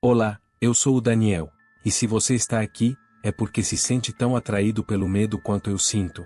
Olá, eu sou o Daniel, e se você está aqui, é porque se sente tão atraído pelo medo quanto eu sinto.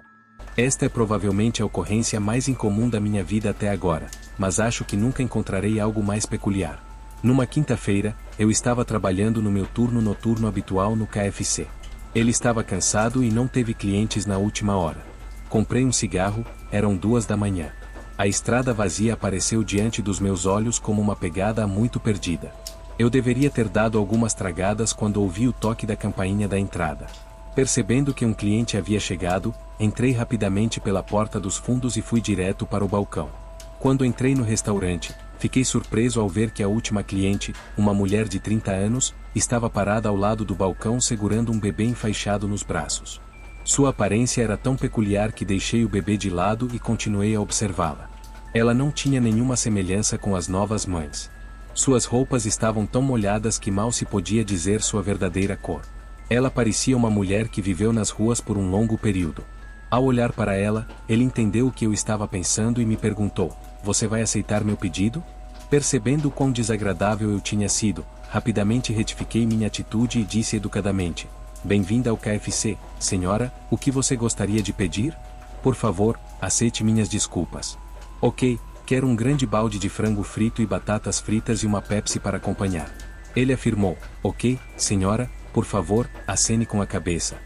Esta é provavelmente a ocorrência mais incomum da minha vida até agora, mas acho que nunca encontrarei algo mais peculiar. Numa quinta-feira, eu estava trabalhando no meu turno noturno habitual no KFC. Ele estava cansado e não teve clientes na última hora. Comprei um cigarro, eram 2 da manhã. A estrada vazia apareceu diante dos meus olhos como uma pegada muito perdida. Eu deveria ter dado algumas tragadas quando ouvi o toque da campainha da entrada. Percebendo que um cliente havia chegado, entrei rapidamente pela porta dos fundos e fui direto para o balcão. Quando entrei no restaurante, fiquei surpreso ao ver que a última cliente, uma mulher de 30 anos, estava parada ao lado do balcão segurando um bebê enfaixado nos braços. Sua aparência era tão peculiar que deixei o bebê de lado e continuei a observá-la. Ela não tinha nenhuma semelhança com as novas mães. Suas roupas estavam tão molhadas que mal se podia dizer sua verdadeira cor. Ela parecia uma mulher que viveu nas ruas por um longo período. Ao olhar para ela, ele entendeu o que eu estava pensando e me perguntou: "Você vai aceitar meu pedido?" Percebendo o quão desagradável eu tinha sido, rapidamente retifiquei minha atitude e disse educadamente: "Bem-vinda ao KFC, senhora, o que você gostaria de pedir? Por favor, aceite minhas desculpas." "Ok, quero um grande balde de frango frito e batatas fritas e uma Pepsi para acompanhar." Ele afirmou: "Ok, senhora, por favor, acene com a cabeça."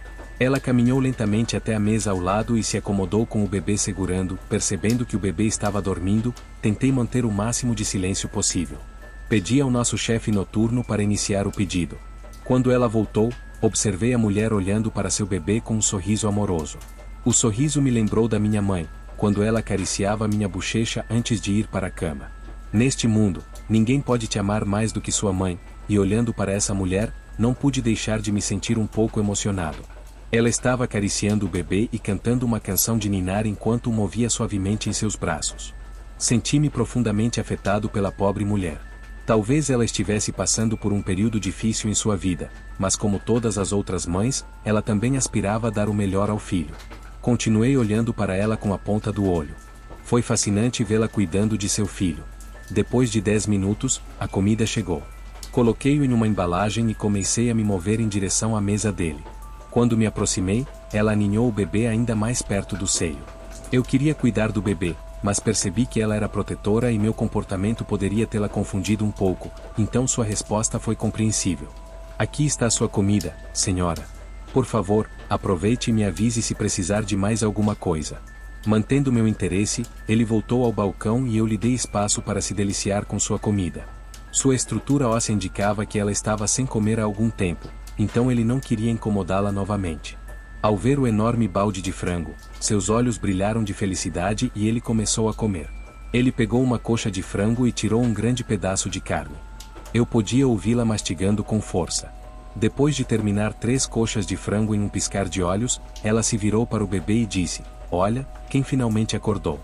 Ela caminhou lentamente até a mesa ao lado e se acomodou com o bebê segurando. Percebendo que o bebê estava dormindo, tentei manter o máximo de silêncio possível. Pedi ao nosso chefe noturno para iniciar o pedido. Quando ela voltou, observei a mulher olhando para seu bebê com um sorriso amoroso. O sorriso me lembrou da minha mãe, quando ela acariciava minha bochecha antes de ir para a cama. Neste mundo, ninguém pode te amar mais do que sua mãe, e olhando para essa mulher, não pude deixar de me sentir um pouco emocionado. Ela estava acariciando o bebê e cantando uma canção de ninar enquanto o movia suavemente em seus braços. Senti-me profundamente afetado pela pobre mulher. Talvez ela estivesse passando por um período difícil em sua vida, mas como todas as outras mães, ela também aspirava a dar o melhor ao filho. Continuei olhando para ela com a ponta do olho. Foi fascinante vê-la cuidando de seu filho. Depois de 10 minutos, a comida chegou. Coloquei-o em uma embalagem e comecei a me mover em direção à mesa dele. Quando me aproximei, ela aninhou o bebê ainda mais perto do seio. Eu queria cuidar do bebê, mas percebi que ela era protetora e meu comportamento poderia tê-la confundido um pouco, então sua resposta foi compreensível. "Aqui está sua comida, senhora. Por favor, aproveite e me avise se precisar de mais alguma coisa." Mantendo meu interesse, ele voltou ao balcão e eu lhe dei espaço para se deliciar com sua comida. Sua estrutura óssea indicava que ela estava sem comer há algum tempo, então ele não queria incomodá-la novamente. Ao ver o enorme balde de frango, seus olhos brilharam de felicidade e ele começou a comer. Ele pegou uma coxa de frango e tirou um grande pedaço de carne. Eu podia ouvi-la mastigando com força. Depois de terminar 3 coxas de frango em um piscar de olhos, ela se virou para o bebê e disse: "Olha, quem finalmente acordou.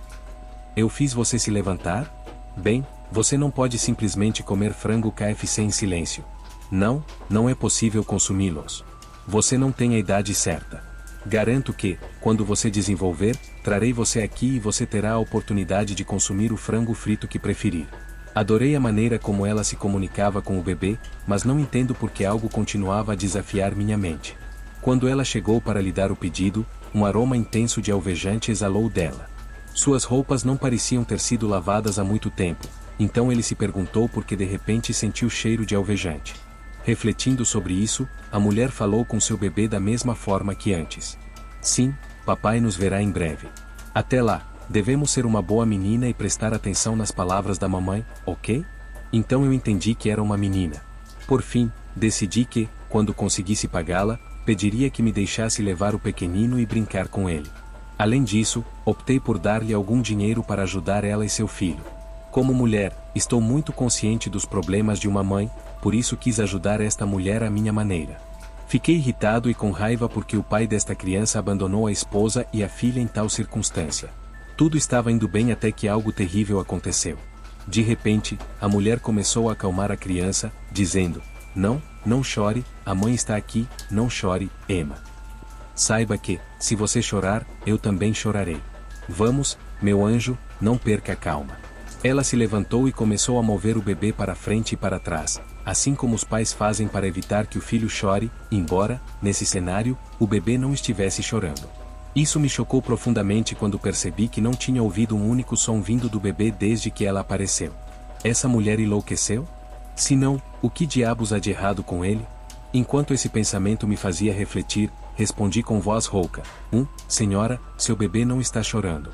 Eu fiz você se levantar? Bem, você não pode simplesmente comer frango KFC em silêncio. Não, não é possível consumi-los. Você não tem a idade certa. Garanto que, quando você desenvolver, trarei você aqui e você terá a oportunidade de consumir o frango frito que preferir." Adorei a maneira como ela se comunicava com o bebê, mas não entendo por que algo continuava a desafiar minha mente. Quando ela chegou para lhe dar o pedido, um aroma intenso de alvejante exalou dela. Suas roupas não pareciam ter sido lavadas há muito tempo, então ele se perguntou por que de repente sentiu cheiro de alvejante. Refletindo sobre isso, a mulher falou com seu bebê da mesma forma que antes. "Sim, papai nos verá em breve. Até lá, devemos ser uma boa menina e prestar atenção nas palavras da mamãe, ok?" Então eu entendi que era uma menina. Por fim, decidi que, quando conseguisse pagá-la, pediria que me deixasse levar o pequenino e brincar com ele. Além disso, optei por dar-lhe algum dinheiro para ajudar ela e seu filho. Como mulher, estou muito consciente dos problemas de uma mãe, por isso quis ajudar esta mulher à minha maneira. Fiquei irritado e com raiva porque o pai desta criança abandonou a esposa e a filha em tal circunstância. Tudo estava indo bem até que algo terrível aconteceu. De repente, a mulher começou a acalmar a criança, dizendo: "Não, não chore, a mãe está aqui, não chore, Emma. Saiba que, se você chorar, eu também chorarei. Vamos, meu anjo, não perca a calma." Ela se levantou e começou a mover o bebê para frente e para trás, assim como os pais fazem para evitar que o filho chore, embora, nesse cenário, o bebê não estivesse chorando. Isso me chocou profundamente quando percebi que não tinha ouvido um único som vindo do bebê desde que ela apareceu. Essa mulher enlouqueceu? Se não, o que diabos há de errado com ele? Enquanto esse pensamento me fazia refletir, respondi com voz rouca: senhora, seu bebê não está chorando.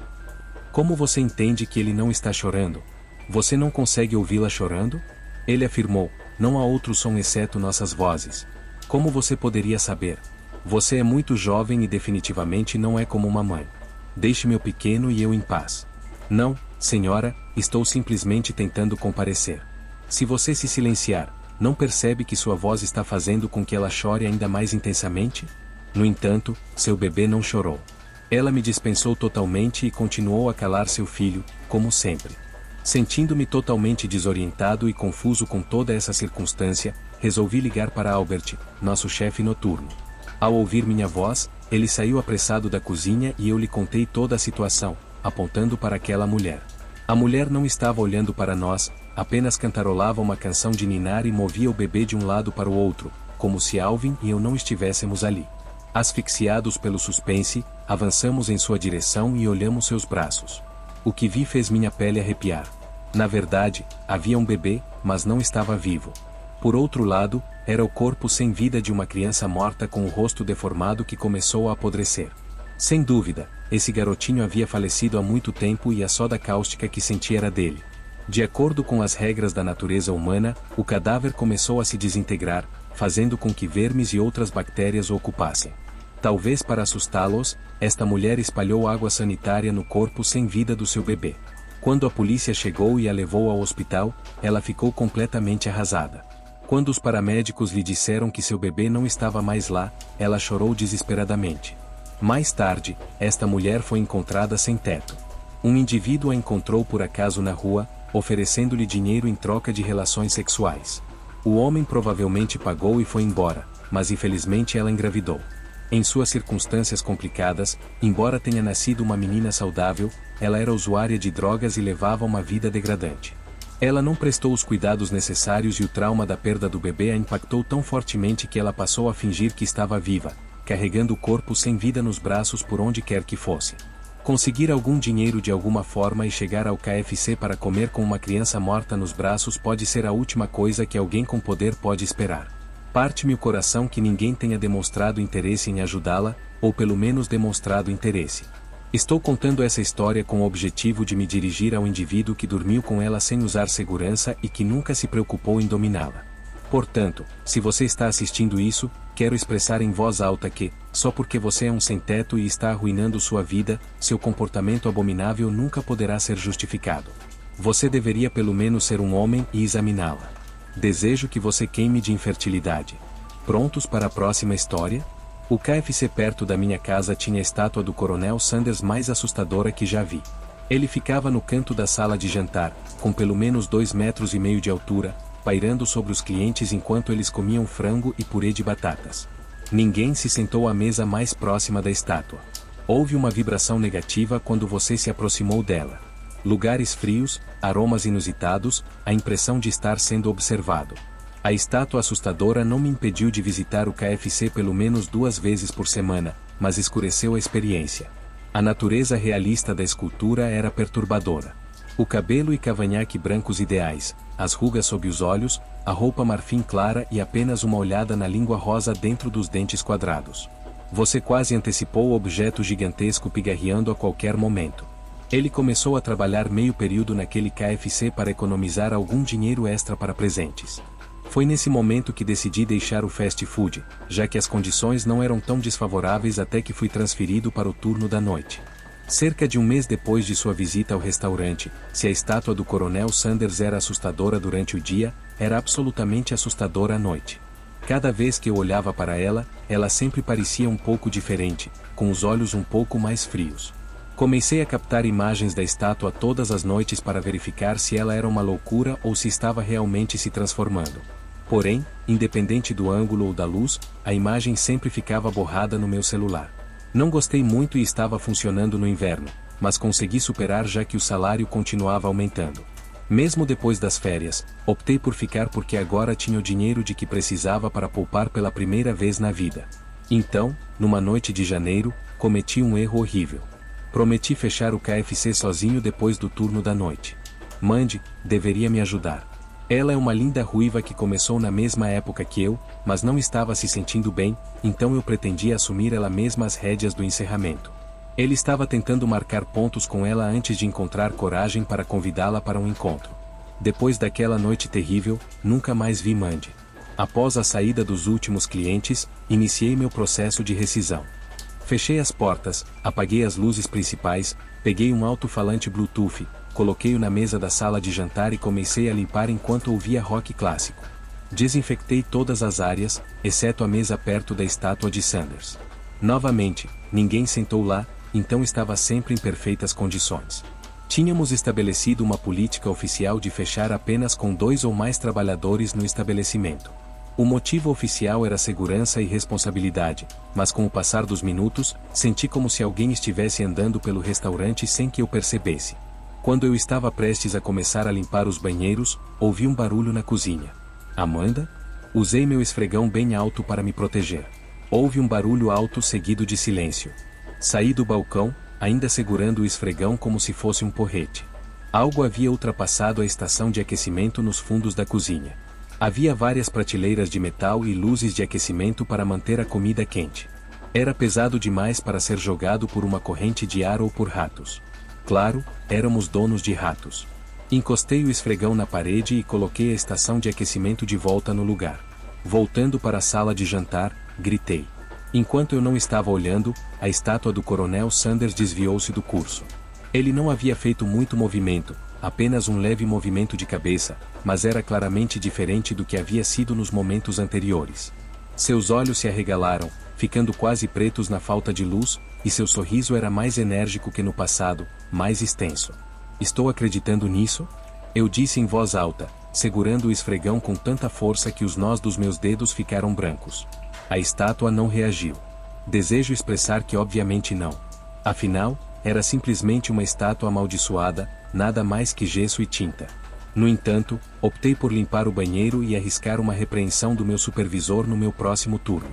Como você entende que ele não está chorando? Você não consegue ouvi-la chorando? Ele afirmou: não há outro som exceto nossas vozes. Como você poderia saber? Você é muito jovem e definitivamente não é como uma mãe. Deixe meu pequeno e eu em paz. Não, senhora, estou simplesmente tentando comparecer. Se você se silenciar, não percebe que sua voz está fazendo com que ela chore ainda mais intensamente? No entanto, seu bebê não chorou. Ela me dispensou totalmente e continuou a calar seu filho, como sempre. Sentindo-me totalmente desorientado e confuso com toda essa circunstância, resolvi ligar para Albert, nosso chefe noturno. Ao ouvir minha voz, ele saiu apressado da cozinha e eu lhe contei toda a situação, apontando para aquela mulher. A mulher não estava olhando para nós, apenas cantarolava uma canção de ninar e movia o bebê de um lado para o outro, como se Alvin e eu não estivéssemos ali. Asfixiados pelo suspense, avançamos em sua direção e olhamos seus braços. O que vi fez minha pele arrepiar. Na verdade, havia um bebê, mas não estava vivo. Por outro lado, era o corpo sem vida de uma criança morta com o rosto deformado que começou a apodrecer. Sem dúvida, esse garotinho havia falecido há muito tempo e a soda cáustica que senti era dele. De acordo com as regras da natureza humana, o cadáver começou a se desintegrar, fazendo com que vermes e outras bactérias o ocupassem. Talvez para assustá-los, esta mulher espalhou água sanitária no corpo sem vida do seu bebê. Quando a polícia chegou e a levou ao hospital, ela ficou completamente arrasada. Quando os paramédicos lhe disseram que seu bebê não estava mais lá, ela chorou desesperadamente. Mais tarde, esta mulher foi encontrada sem teto. Um indivíduo a encontrou por acaso na rua, oferecendo-lhe dinheiro em troca de relações sexuais. O homem provavelmente pagou e foi embora, mas infelizmente ela engravidou. Em suas circunstâncias complicadas, embora tenha nascido uma menina saudável, ela era usuária de drogas e levava uma vida degradante. Ela não prestou os cuidados necessários e o trauma da perda do bebê a impactou tão fortemente que ela passou a fingir que estava viva, carregando o corpo sem vida nos braços por onde quer que fosse. Conseguir algum dinheiro de alguma forma e chegar ao KFC para comer com uma criança morta nos braços pode ser a última coisa que alguém com poder pode esperar. Parte-me o coração que ninguém tenha demonstrado interesse em ajudá-la, ou pelo menos demonstrado interesse. Estou contando essa história com o objetivo de me dirigir ao indivíduo que dormiu com ela sem usar segurança e que nunca se preocupou em dominá-la. Portanto, se você está assistindo isso, quero expressar em voz alta que, só porque você é um sem-teto e está arruinando sua vida, seu comportamento abominável nunca poderá ser justificado. Você deveria pelo menos ser um homem e examiná-la. Desejo que você queime de infertilidade. Prontos para a próxima história? O KFC perto da minha casa tinha a estátua do Coronel Sanders mais assustadora que já vi. Ele ficava no canto da sala de jantar, com pelo menos 2,5 metros de altura, pairando sobre os clientes enquanto eles comiam frango e purê de batatas. Ninguém se sentou à mesa mais próxima da estátua. Houve uma vibração negativa quando você se aproximou dela. Lugares frios, aromas inusitados, a impressão de estar sendo observado. A estátua assustadora não me impediu de visitar o KFC pelo menos 2 vezes por semana, mas escureceu a experiência. A natureza realista da escultura era perturbadora. O cabelo e cavanhaque brancos ideais, as rugas sob os olhos, a roupa marfim clara e apenas uma olhada na língua rosa dentro dos dentes quadrados. Você quase antecipou o objeto gigantesco pigarreando a qualquer momento. Ele começou a trabalhar meio período naquele KFC para economizar algum dinheiro extra para presentes. Foi nesse momento que decidi deixar o fast food, já que as condições não eram tão desfavoráveis até que fui transferido para o turno da noite. Cerca de um mês depois de sua visita ao restaurante, se a estátua do Coronel Sanders era assustadora durante o dia, era absolutamente assustadora à noite. Cada vez que eu olhava para ela, ela sempre parecia um pouco diferente, com os olhos um pouco mais frios. Comecei a captar imagens da estátua todas as noites para verificar se ela era uma loucura ou se estava realmente se transformando. Porém, independente do ângulo ou da luz, a imagem sempre ficava borrada no meu celular. Não gostei muito e estava funcionando no inverno, mas consegui superar já que o salário continuava aumentando. Mesmo depois das férias, optei por ficar porque agora tinha o dinheiro de que precisava para poupar pela primeira vez na vida. Então, numa noite de janeiro, cometi um erro horrível. Prometi fechar o KFC sozinho depois do turno da noite. Mandy deveria me ajudar. Ela é uma linda ruiva que começou na mesma época que eu, mas não estava se sentindo bem, então eu pretendia assumir ela mesma as rédeas do encerramento. Ele estava tentando marcar pontos com ela antes de encontrar coragem para convidá-la para um encontro. Depois daquela noite terrível, nunca mais vi Mandy. Após a saída dos últimos clientes, iniciei meu processo de rescisão. Fechei as portas, apaguei as luzes principais, peguei um alto-falante Bluetooth, coloquei-o na mesa da sala de jantar e comecei a limpar enquanto ouvia rock clássico. Desinfectei todas as áreas, exceto a mesa perto da estátua de Sanders. Novamente, ninguém sentou lá, então estava sempre em perfeitas condições. Tínhamos estabelecido uma política oficial de fechar apenas com 2 ou mais trabalhadores no estabelecimento. O motivo oficial era segurança e responsabilidade, mas com o passar dos minutos, senti como se alguém estivesse andando pelo restaurante sem que eu percebesse. Quando eu estava prestes a começar a limpar os banheiros, ouvi um barulho na cozinha. Amanda? Usei meu esfregão bem alto para me proteger. Houve um barulho alto seguido de silêncio. Saí do balcão, ainda segurando o esfregão como se fosse um porrete. Algo havia ultrapassado a estação de aquecimento nos fundos da cozinha. Havia várias prateleiras de metal e luzes de aquecimento para manter a comida quente. Era pesado demais para ser jogado por uma corrente de ar ou por ratos. Claro, éramos donos de ratos. Encostei o esfregão na parede e coloquei a estação de aquecimento de volta no lugar. Voltando para a sala de jantar, gritei. Enquanto eu não estava olhando, a estátua do Coronel Sanders desviou-se do curso. Ele não havia feito muito movimento, apenas um leve movimento de cabeça, mas era claramente diferente do que havia sido nos momentos anteriores. Seus olhos se arregalaram, ficando quase pretos na falta de luz, e seu sorriso era mais enérgico que no passado, mais extenso. Estou acreditando nisso? Eu disse em voz alta, segurando o esfregão com tanta força que os nós dos meus dedos ficaram brancos. A estátua não reagiu. Desejo expressar que obviamente não. Afinal, era simplesmente uma estátua amaldiçoada, nada mais que gesso e tinta. No entanto, optei por limpar o banheiro e arriscar uma repreensão do meu supervisor no meu próximo turno.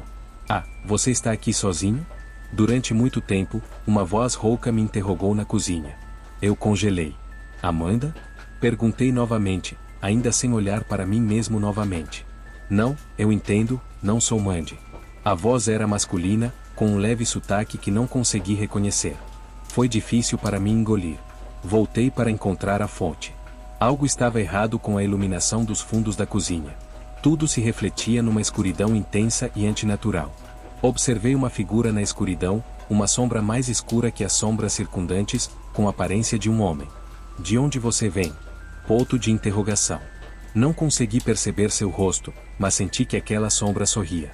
Ah, você está aqui sozinho? Durante muito tempo, uma voz rouca me interrogou na cozinha. Eu congelei. Amanda? Perguntei novamente, ainda sem olhar para mim mesmo novamente. Não, eu entendo, não sou Mandy. A voz era masculina, com um leve sotaque que não consegui reconhecer. Foi difícil para mim engolir. Voltei para encontrar a fonte. Algo estava errado com a iluminação dos fundos da cozinha. Tudo se refletia numa escuridão intensa e antinatural. Observei uma figura na escuridão, uma sombra mais escura que as sombras circundantes, com a aparência de um homem. De onde você vem? Ponto de interrogação. Não consegui perceber seu rosto, mas senti que aquela sombra sorria.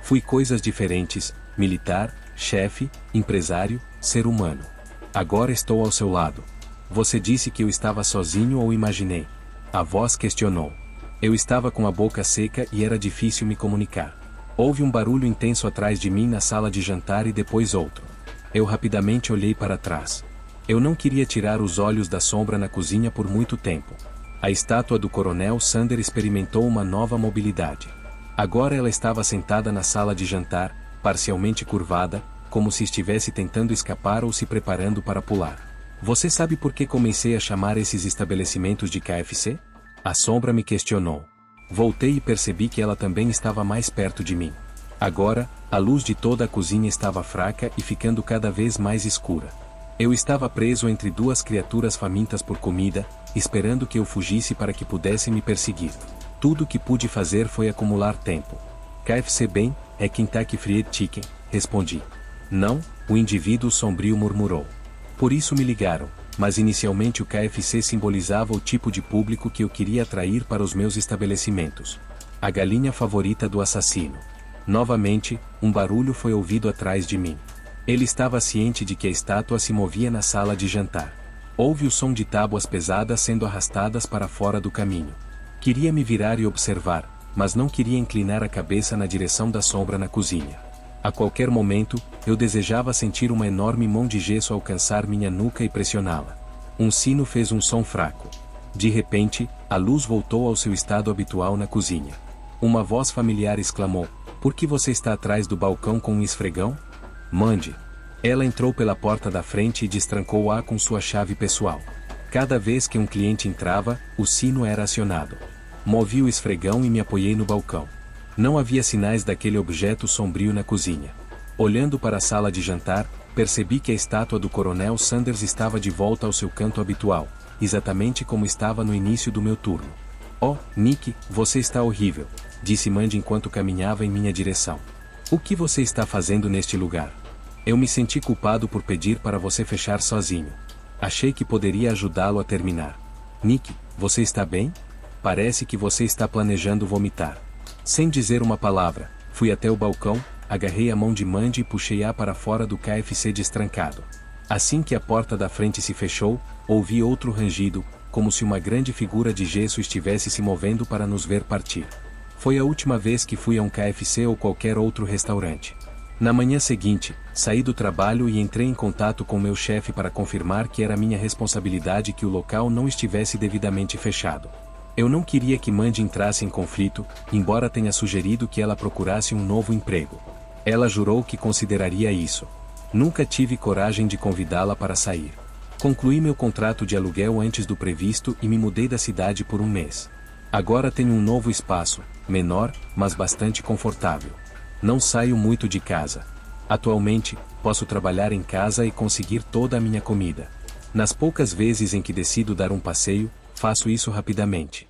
Fui coisas diferentes, militar, chefe, empresário, ser humano. Agora estou ao seu lado. Você disse que eu estava sozinho ou imaginei? A voz questionou. Eu estava com a boca seca e era difícil me comunicar. Houve um barulho intenso atrás de mim na sala de jantar e depois outro. Eu rapidamente olhei para trás. Eu não queria tirar os olhos da sombra na cozinha por muito tempo. A estátua do Coronel Sanders experimentou uma nova mobilidade. Agora ela estava sentada na sala de jantar, parcialmente curvada, como se estivesse tentando escapar ou se preparando para pular. Você sabe por que comecei a chamar esses estabelecimentos de KFC? A sombra me questionou. Voltei e percebi que ela também estava mais perto de mim. Agora, a luz de toda a cozinha estava fraca e ficando cada vez mais escura. Eu estava preso entre duas criaturas famintas por comida, esperando que eu fugisse para que pudessem me perseguir. Tudo o que pude fazer foi acumular tempo. KFC bem, é Kentucky Fried Chicken, respondi. Não, o indivíduo sombrio murmurou. Por isso me ligaram, mas inicialmente o KFC simbolizava o tipo de público que eu queria atrair para os meus estabelecimentos. A galinha favorita do assassino. Novamente, um barulho foi ouvido atrás de mim. Ele estava ciente de que a estátua se movia na sala de jantar. Houve o som de tábuas pesadas sendo arrastadas para fora do caminho. Queria me virar e observar, mas não queria inclinar a cabeça na direção da sombra na cozinha. A qualquer momento, eu desejava sentir uma enorme mão de gesso alcançar minha nuca e pressioná-la. Um sino fez um som fraco. De repente, a luz voltou ao seu estado habitual na cozinha. Uma voz familiar exclamou: "Por que você está atrás do balcão com um esfregão?" "Mandy." Ela entrou pela porta da frente e destrancou-a com sua chave pessoal. Cada vez que um cliente entrava, o sino era acionado. Movi o esfregão e me apoiei no balcão. Não havia sinais daquele objeto sombrio na cozinha. Olhando para a sala de jantar, percebi que a estátua do Coronel Sanders estava de volta ao seu canto habitual, exatamente como estava no início do meu turno. "Oh, Nick, você está horrível", disse Mandy enquanto caminhava em minha direção. "O que você está fazendo neste lugar?" Eu me senti culpado por pedir para você fechar sozinho. Achei que poderia ajudá-lo a terminar. "Nick, você está bem? Parece que você está planejando vomitar." Sem dizer uma palavra, fui até o balcão, agarrei a mão de Mandy e puxei-a para fora do KFC destrancado. Assim que a porta da frente se fechou, ouvi outro rangido, como se uma grande figura de gesso estivesse se movendo para nos ver partir. Foi a última vez que fui a um KFC ou qualquer outro restaurante. Na manhã seguinte, saí do trabalho e entrei em contato com meu chefe para confirmar que era minha responsabilidade que o local não estivesse devidamente fechado. Eu não queria que Mandy entrasse em conflito, embora tenha sugerido que ela procurasse um novo emprego. Ela jurou que consideraria isso. Nunca tive coragem de convidá-la para sair. Concluí meu contrato de aluguel antes do previsto e me mudei da cidade por um mês. Agora tenho um novo espaço, menor, mas bastante confortável. Não saio muito de casa. Atualmente, posso trabalhar em casa e conseguir toda a minha comida. Nas poucas vezes em que decido dar um passeio, faço isso rapidamente.